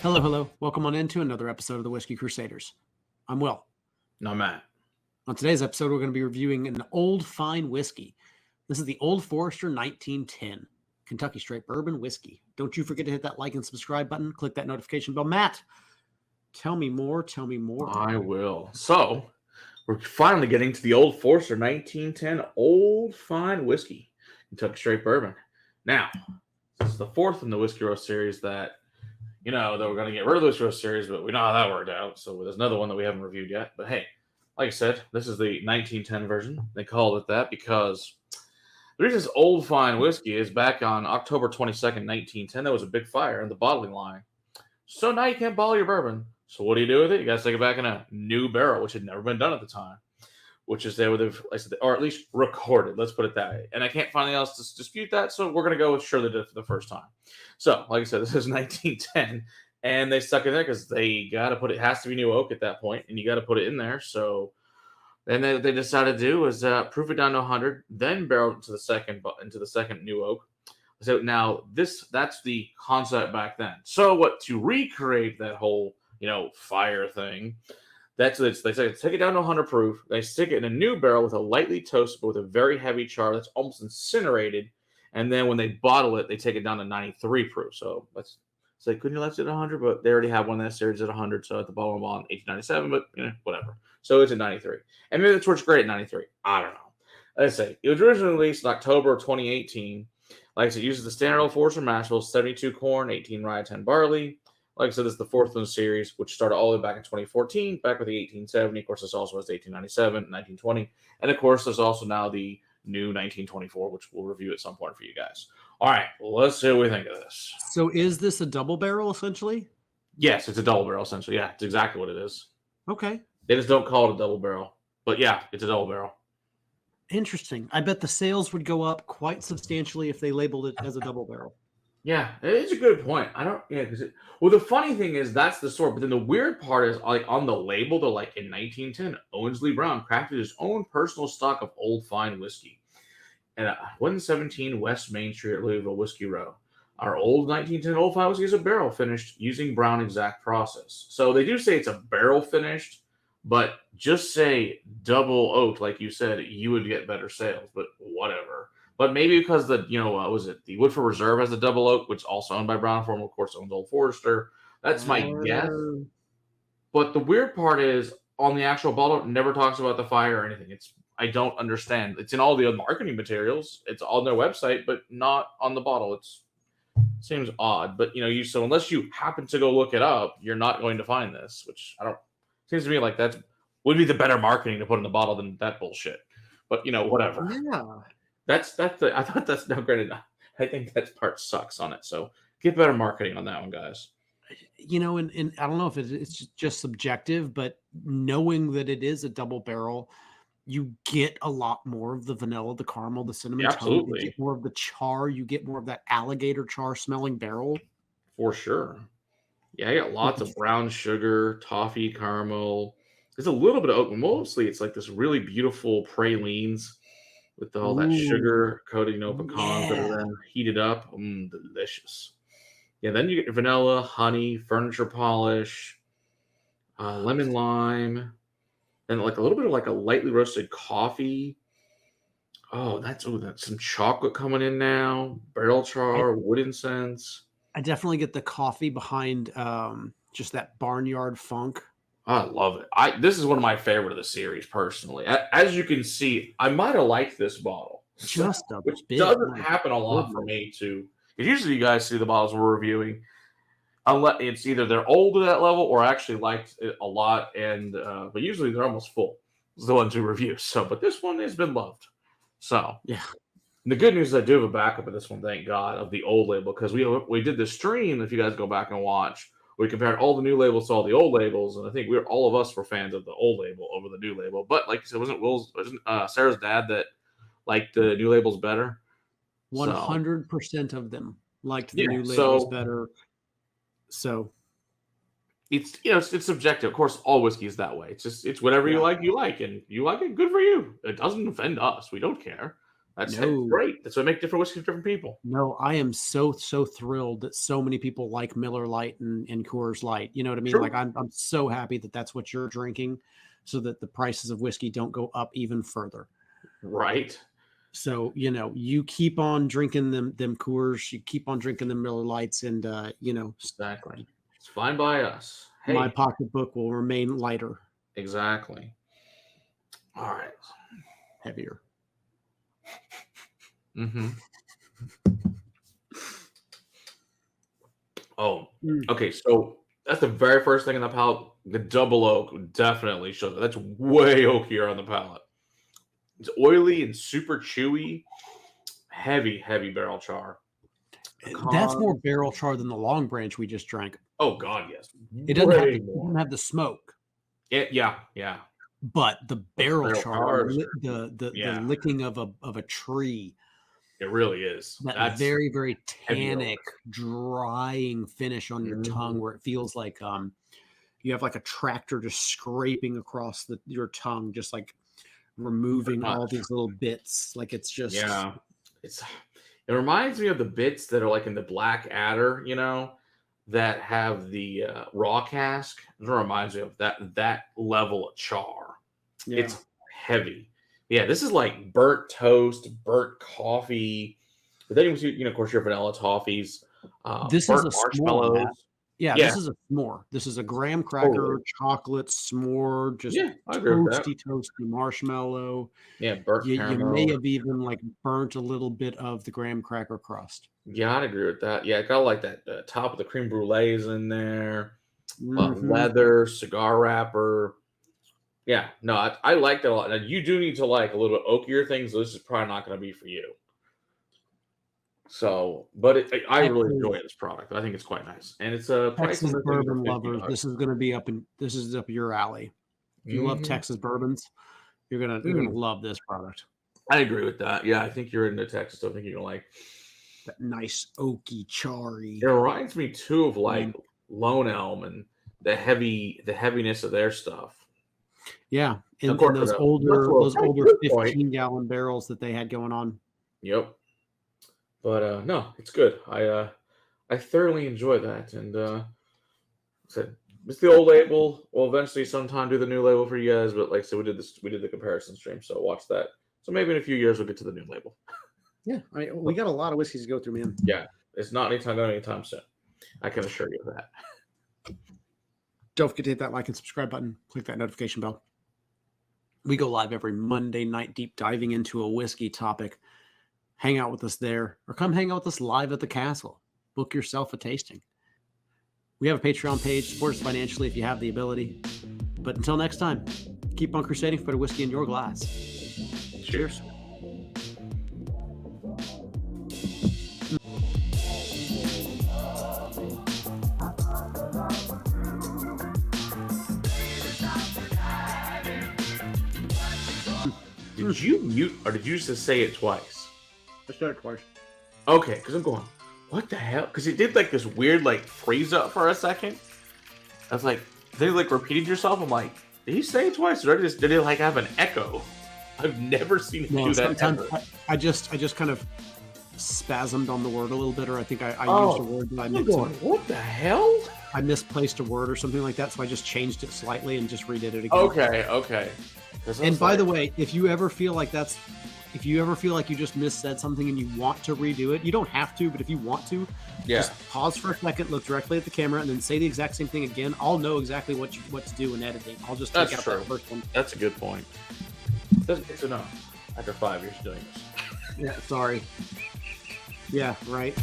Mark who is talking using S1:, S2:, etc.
S1: Hello, hello. Welcome on into another episode of the Whiskey Crusaders. I'm Will.
S2: No, Matt.
S1: On today's episode, we're going to be reviewing an Old Fine Whiskey. This is the Old Forester 1910 Kentucky Straight Bourbon Whiskey. Don't you forget to hit that like and subscribe button. Click that notification bell. Matt, tell me more. Tell me more.
S2: I will. So, we're finally getting to the Old Forester 1910 Old Fine Whiskey Kentucky Straight Bourbon. Now, this is the fourth in the Whiskey Roast series that we're going to get rid of the Whiskey Roast series, but we know how that worked out. So there's another one that we haven't reviewed yet. But hey, like I said, this is the 1910 version. They called it that because the reason it's Old Fine Whiskey is back on October 22nd, 1910, there was a big fire in the bottling line. So now you can't bottle your bourbon. So what do you do with it? You got to take it back in a new barrel, which had never been done at the time, which is they would have, or at least recorded. Let's put it that way. And I can't find anything else to dispute that, so we're going to go with sure they did it for the first time. So, like I said, this is 1910, and they stuck it there because they got to put it. Has to be new oak at that point, and you got to put it in there. So, then they decided to do was proof it down to 100, then barrel it into the second new oak. So now that's the concept back then. So what to recreate that whole fire thing? That's what they say. Take it down to 100 proof. They stick it in a new barrel with a lightly toasted but with a very heavy char that's almost incinerated. And then when they bottle it, they take it down to 93 proof. So let's say couldn't you left it at 100? But they already have one in that series at 100. So at the bottom of 1897, but whatever. So it's at 93. And maybe that's what's great at 93. I don't know. Let's say it was originally released in October of 2018. Like I said, it uses the standard Old Forester mash bill, 72 corn, 18 rye, 10 barley. Like I said, this is the fourth in the series, which started all the way back in 2014, back with the 1870. Of course, this also has the 1897, 1920. And of course, there's also now the new 1924, which we'll review at some point for you guys. All right, let's see what we think of this.
S1: So is this a double barrel, essentially?
S2: Yes, it's a double barrel, essentially. Yeah, it's exactly what it is.
S1: Okay.
S2: They just don't call it a double barrel. But yeah, it's a double barrel.
S1: Interesting. I bet the sales would go up quite substantially if they labeled it as a double barrel.
S2: Yeah, it's a good point. Well, the funny thing is that's the sort, but then the weird part is like on the label, they're like in 1910, Owenslee Brown crafted his own personal stock of Old Fine Whiskey at 117 West Main Street at Louisville, Whiskey Row. Our old 1910 Old Fine Whiskey is a barrel finished using Brown exact process. So they do say it's a barrel finished, but just say double oak, like you said, you would get better sales, but whatever. But maybe because the Woodford Reserve has a double oak, which is also owned by Brown Forman, of course, owns Old Forester. That's my guess. But the weird part is on the actual bottle, it never talks about the fire or anything. I don't understand. It's in all the marketing materials. It's on their website, but not on the bottle. It seems odd. But so unless you happen to go look it up, you're not going to find this, which seems to me like that would be the better marketing to put in the bottle than that bullshit. But whatever.
S1: Yeah.
S2: I thought that's no granted. I think that part sucks on it. So get better marketing on that one, guys.
S1: And I don't know if it's just subjective, but knowing that it is a double barrel, you get a lot more of the vanilla, the caramel, the cinnamon.
S2: Absolutely.
S1: You get more of the char. You get more of that alligator char smelling barrel.
S2: For sure. Yeah, I got lots of brown sugar, toffee, caramel. There's a little bit of oak, but mostly it's like this really beautiful pralines with all that sugar coating pecans that are then heated up. Delicious. Yeah, then you get your vanilla, honey, furniture polish, lemon lime, and like a little bit of like a lightly roasted coffee. Oh, that's some chocolate coming in now. Barrel char, wood incense.
S1: I definitely get the coffee behind just that barnyard funk.
S2: I love it. This is one of my favorite of the series, personally. As you can see, I might have liked this bottle. Which doesn't happen a lot for me, too. Because usually you guys see the bottles we're reviewing, unless it's either they're old to that level or I actually liked it a lot, but usually they're almost full. It's the ones we review. But this one has been loved. So,
S1: yeah.
S2: The good news is I do have a backup of this one, thank God, of the old label, because we did the stream, if you guys go back and watch, we compared all the new labels to all the old labels, and I think all of us were fans of the old label over the new label. But like you said, wasn't Sarah's dad that liked the new labels better?
S1: 100% of them liked the new labels better. So
S2: it's subjective. Of course, all whiskey is that way. It's whatever you like, and you like it. Good for you. It doesn't offend us. We don't care. That's
S1: No.
S2: great. That's what makes different whiskeys for different people.
S1: No, I am so thrilled that so many people like Miller Lite and Coors Light. You know what I mean?
S2: Sure.
S1: Like I'm so happy that that's what you're drinking, so that the prices of whiskey don't go up even further.
S2: Right.
S1: So you keep on drinking them Coors, you keep on drinking them Miller Lights, and
S2: Exactly. It's fine by us. Hey.
S1: my pocketbook will remain lighter,
S2: Exactly. All right.
S1: heavier.
S2: Mm-hmm. Oh, okay. So that's the very first thing in the palate. The double oak definitely shows. That's way oakier on the palate. It's oily and super chewy. Heavy barrel char.
S1: That's more barrel char than the Long Branch we just drank.
S2: Oh God, yes.
S1: It doesn't have the smoke.
S2: Yeah.
S1: But the barrel char,
S2: chars
S1: the licking of a tree.
S2: It really is.
S1: That's very, very tannic, drying finish on your tongue, where it feels like you have like a tractor just scraping across your tongue, just like removing all these little bits. Like it's just
S2: it reminds me of the bits that are like in the Black Adder, that have the raw cask. It reminds me of that level of char. Yeah. It's heavy. Yeah, this is like burnt toast, burnt coffee. But then of course, your vanilla toasties.
S1: This is a
S2: marshmallows.
S1: S'more. Yeah, this is a s'more. This is a graham cracker, chocolate s'more, just toasty marshmallow.
S2: Yeah, burnt caramel.
S1: You may have even like burnt a little bit of the graham cracker crust.
S2: Yeah, I'd agree with that. Yeah, I got like that top of the creme brulee is in there. Leather, cigar wrapper. Yeah, no, I like that a lot. Now, you do need to like a little bit oakier things, so this is probably not going to be for you. So, but I really enjoy this product. I think it's quite nice, and it's a
S1: Texas bourbon lovers. This is going to be up your alley. If you love Texas bourbons, you're gonna love this product.
S2: I agree with that. Yeah, I think you're into Texas. So I think you're gonna like
S1: that nice oaky, charry.
S2: It reminds me too of like Lone Elm and the heaviness of their stuff.
S1: Yeah, and those older 15-gallon barrels that they had going on.
S2: Yep. But no, it's good. I thoroughly enjoy that, and said it's the old label. We'll eventually sometime do the new label for you guys, but like I said, we did the comparison stream, so watch that. So maybe in a few years we'll get to the new label.
S1: Yeah, we got a lot of whiskeys to go through, man.
S2: Yeah, it's not anytime soon. I can assure you of that.
S1: Don't forget to hit that like and subscribe button. Click that notification bell. We go live every Monday night, deep diving into a whiskey topic. Hang out with us there, or come hang out with us live at the castle. Book yourself a tasting. We have a Patreon page. Support us financially if you have the ability. But until next time, keep on crusading for better whiskey in your glass. Cheers.
S2: Did you mute, or did you just say it twice?
S1: I said it twice.
S2: Okay, because I'm going, what the hell? Because it did like this weird like freeze up for a second. I was like, they like repeated yourself. I'm like, did you say it twice, or did it like have an echo? I've never seen it do that ever.
S1: I just kind of spasmed on the word a little bit, or I think I used a word that I meant to.
S2: What the hell?
S1: I misplaced a word or something like that, so I just changed it slightly and just redid it again.
S2: Okay.
S1: And by the way, if you ever feel like you just missaid something and you want to redo it, you don't have to, but if you want to, just pause for a second, look directly at the camera, and then say the exact same thing again. I'll know exactly what to do in editing. I'll just take out that first one.
S2: That's a good point. That's good to know. After 5 years doing this.
S1: Yeah, sorry. Yeah, right.